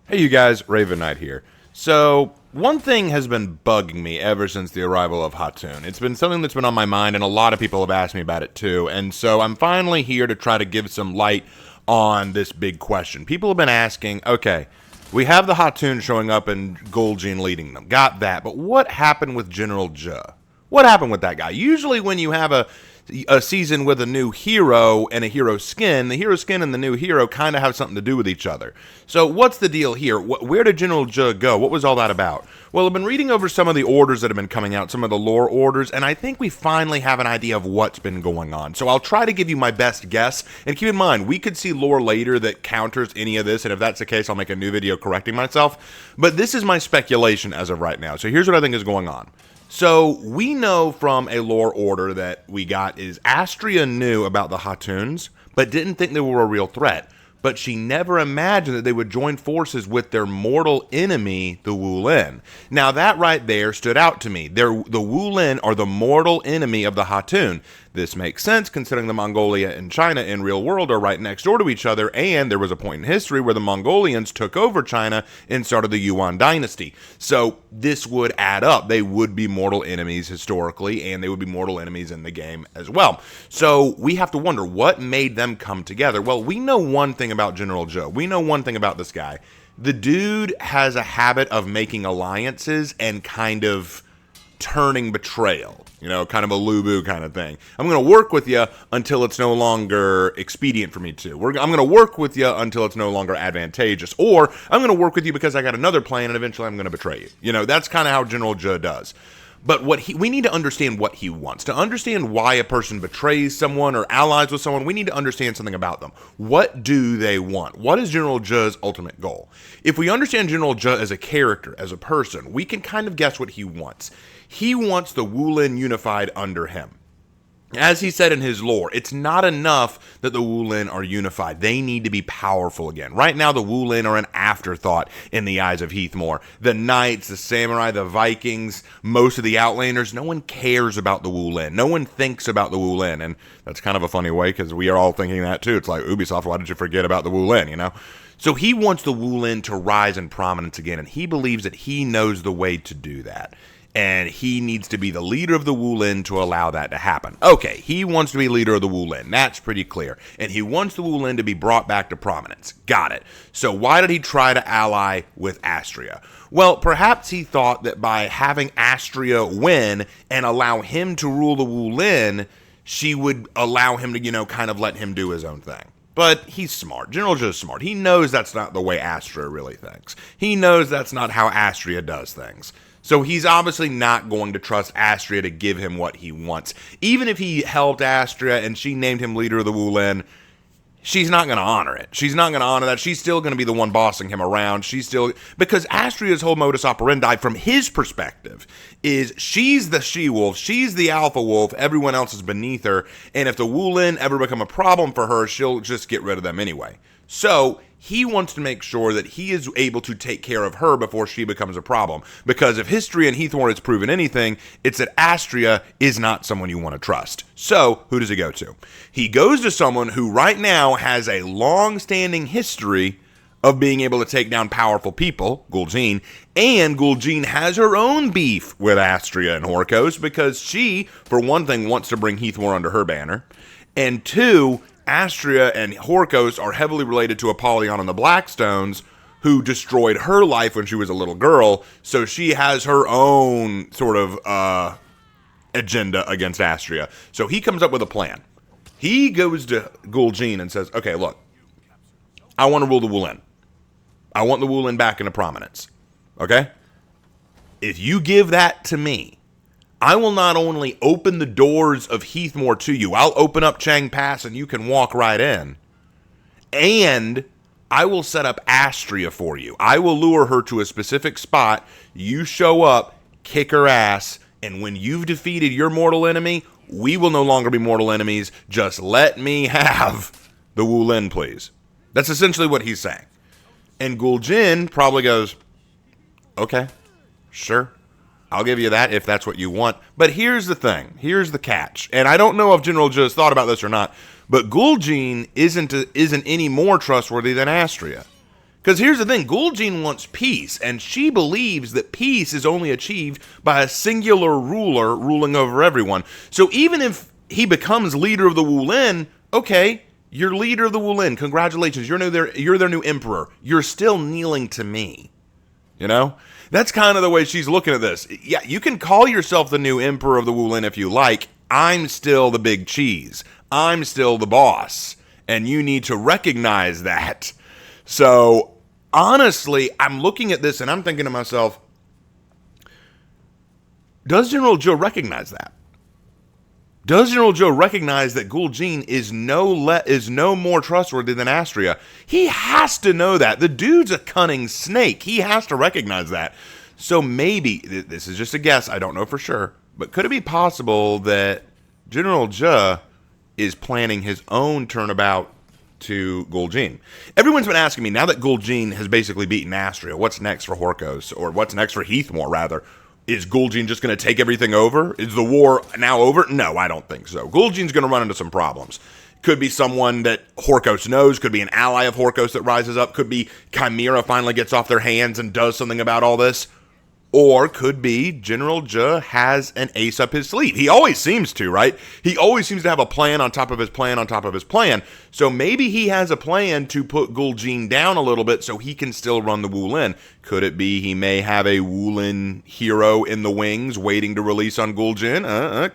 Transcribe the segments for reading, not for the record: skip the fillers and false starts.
Hey you guys, Raven Knight here. So, one thing has been bugging me ever since the arrival of Khatun. It's been something that's been on my mind, and a lot of people have asked me about it too. And so I'm finally here to try to give some light on this big question. People have been asking, okay, we have the Khatun showing up and Guljin leading them. Got that. But what happened with General Zhi? What happened with that guy? Usually when you have a season with a new hero and a hero skin, the hero skin and the new hero kind of have something to do with each other. So what's the deal here? Where did General Zhi go? What was all that about? Well, I've been reading over some of the orders that have been coming out, some of the lore orders, and I think we finally have an idea of what's been going on. So I'll try to give you my best guess, and keep in mind, we could see lore later that counters any of this, and if that's the case, I'll make a new video correcting myself. But this is my speculation as of right now. So here's what I think is going on. So we know from a lore order that we got is Astria knew about the Khatuns, but didn't think they were a real threat. But she never imagined that they would join forces with their mortal enemy, the Wulin. Now that right there stood out to me. The Wulin are the mortal enemy of the Khatun. This makes sense considering the Mongolia and China in real world are right next door to each other, and there was a point in history where the Mongolians took over China and started the Yuan dynasty. So this would add up. They would be mortal enemies historically, and they would be mortal enemies in the game as well. So we have to wonder what made them come together. Well, we know one thing about General Zhi. We know one thing about this guy. The dude has a habit of making alliances and kind of turning betrayal, kind of a Lubu kind of thing. I'm going to work with you until it's no longer expedient for me to. I'm going to work with you until it's no longer advantageous, or I'm going to work with you because I got another plan and eventually I'm going to betray you. That's kind of how General Zhi does. But we need to understand what he wants. To understand why a person betrays someone or allies with someone, we need to understand something about them. What do they want? What is General Zhi's ultimate goal? If we understand General Zhi as a character, as a person, we can kind of guess what he wants. He wants the Wulin unified under him. As he said in his lore, it's not enough that the Wulin are unified. They need to be powerful again. Right now, the Wulin are an afterthought in the eyes of Heathmore. The knights, the samurai, the Vikings, most of the outlanders, no one cares about the Wulin. No one thinks about the Wulin. And that's kind of a funny way because we are all thinking that too. It's like, Ubisoft, why did you forget about the Wulin, So he wants the Wulin to rise in prominence again, and he believes that he knows the way to do that. And he needs to be the leader of the Wulin to allow that to happen. Okay, he wants to be leader of the Wulin. That's pretty clear. And he wants the Wulin to be brought back to prominence. Got it. So why did he try to ally with Astria? Well, perhaps he thought that by having Astria win and allow him to rule the Wulin, she would allow him to, kind of let him do his own thing. But he's smart. General Zhi is smart. He knows that's not the way Astria really thinks. He knows that's not how Astria does things. So he's obviously not going to trust Astria to give him what he wants. Even if he helped Astria and she named him leader of the Wulin, she's not going to honor it. She's not going to honor that. She's still going to be the one bossing him around. Because Astria's whole modus operandi from his perspective is she's the she-wolf, she's the alpha wolf, everyone else is beneath her, and if the Wulin ever become a problem for her, she'll just get rid of them anyway. So he wants to make sure that he is able to take care of her before she becomes a problem. Because if history and Heathmore has proven anything, it's that Astria is not someone you want to trust. So, who does he go to? He goes to someone who right now has a long-standing history of being able to take down powerful people, Guljin, and Guljin has her own beef with Astria and Horkos because she, for one thing, wants to bring Heathmore under her banner, and two, Astria and Horkos are heavily related to Apollyon and the Blackstones, who destroyed her life when she was a little girl, so she has her own sort of agenda against Astria. So he comes up with a plan. He goes to Guljin and says, okay, look, I want to rule the Wulin. I want the Wulin back into prominence. Okay? If you give that to me, I will not only open the doors of Heathmore to you, I'll open up Chang Pass and you can walk right in. And I will set up Astria for you. I will lure her to a specific spot. You show up, kick her ass, and when you've defeated your mortal enemy, we will no longer be mortal enemies. Just let me have the Wulin, please. That's essentially what he's saying. And Guljin probably goes, okay, sure. I'll give you that if that's what you want. But here's the thing. Here's the catch. And I don't know if General Zhi has thought about this or not, but Guljin isn't any more trustworthy than Astria. Because here's the thing, Guljin wants peace, and she believes that peace is only achieved by a singular ruler ruling over everyone. So even if he becomes leader of the Wulin, okay, you're leader of the Wulin, congratulations, you're their new emperor. You're still kneeling to me, you know? That's kind of the way she's looking at this. Yeah, you can call yourself the new emperor of the Wulin if you like. I'm still the big cheese. I'm still the boss, and you need to recognize that. So honestly, I'm looking at this and I'm thinking to myself, does General Zhi recognize that? Does General Zhi recognize that Guljin is no more trustworthy than Astria? He has to know that. The dude's a cunning snake. He has to recognize that. So maybe, this is just a guess, I don't know for sure, but could it be possible that General Zhi is planning his own turnabout to Guljin? Everyone's been asking me, now that Guljin has basically beaten Astria, what's next for Horkos, or what's next for Heathmore, rather? Is Guljin just going to take everything over? Is the war now over? No, I don't think so. Guljin's going to run into some problems. Could be someone that Horkos knows, could be an ally of Horkos that rises up, could be Chimera finally gets off their hands and does something about all this. Or could be General Zhi has an ace up his sleeve. He always seems to, right? He always seems to have a plan on top of his plan on top of his plan. So maybe he has a plan to put Guljin down a little bit so he can still run the Wulin. Could it be he may have a Wulin hero in the wings waiting to release on Guljin?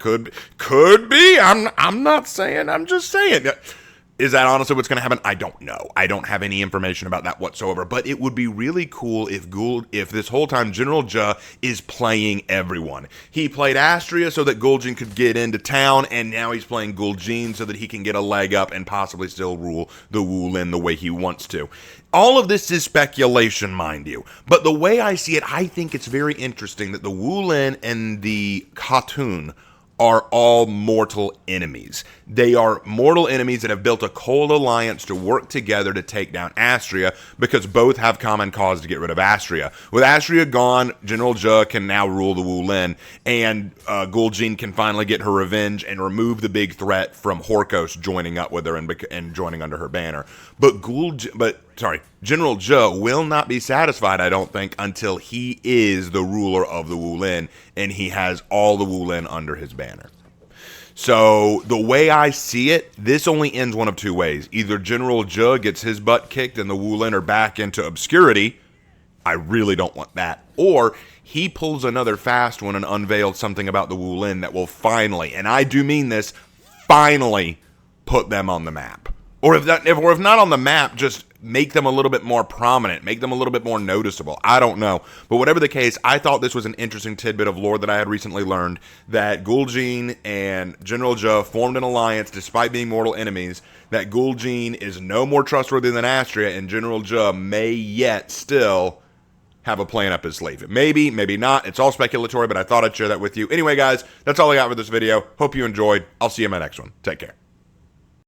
Could be. I'm not saying. I'm just saying. Is that honestly what's going to happen? I don't know. I don't have any information about that whatsoever. But it would be really cool if this whole time General Zhi is playing everyone. He played Astria so that Guljin could get into town, and now he's playing Guljin so that he can get a leg up and possibly still rule the Wulin the way he wants to. All of this is speculation, mind you. But the way I see it, I think it's very interesting that the Wulin and the Khatun are all mortal enemies. They are mortal enemies that have built a cold alliance to work together to take down Astria because both have common cause to get rid of Astria. With Astria gone, General Zhi can now rule the Wulin, and Guljin can finally get her revenge and remove the big threat from Horkos joining up with her and joining under her banner. But General Zhi will not be satisfied, I don't think, until he is the ruler of the Wulin and he has all the Wulin under his banner. So the way I see it, this only ends one of two ways. Either General Zhi gets his butt kicked and the Wulin are back into obscurity. I really don't want that. Or he pulls another fast one and unveils something about the Wulin that will finally, and I do mean this, finally put them on the map. Or if not on the map, just make them a little bit more prominent, make them a little bit more noticeable. I don't know. But whatever the case, I thought this was an interesting tidbit of lore that I had recently learned, that Guljin and General Zhi formed an alliance despite being mortal enemies, that Guljin is no more trustworthy than Astria, and General Zhi may yet still have a plan up his sleeve. Maybe, maybe not. It's all speculatory, but I thought I'd share that with you. Anyway, guys, that's all I got for this video. Hope you enjoyed. I'll see you in my next one. Take care.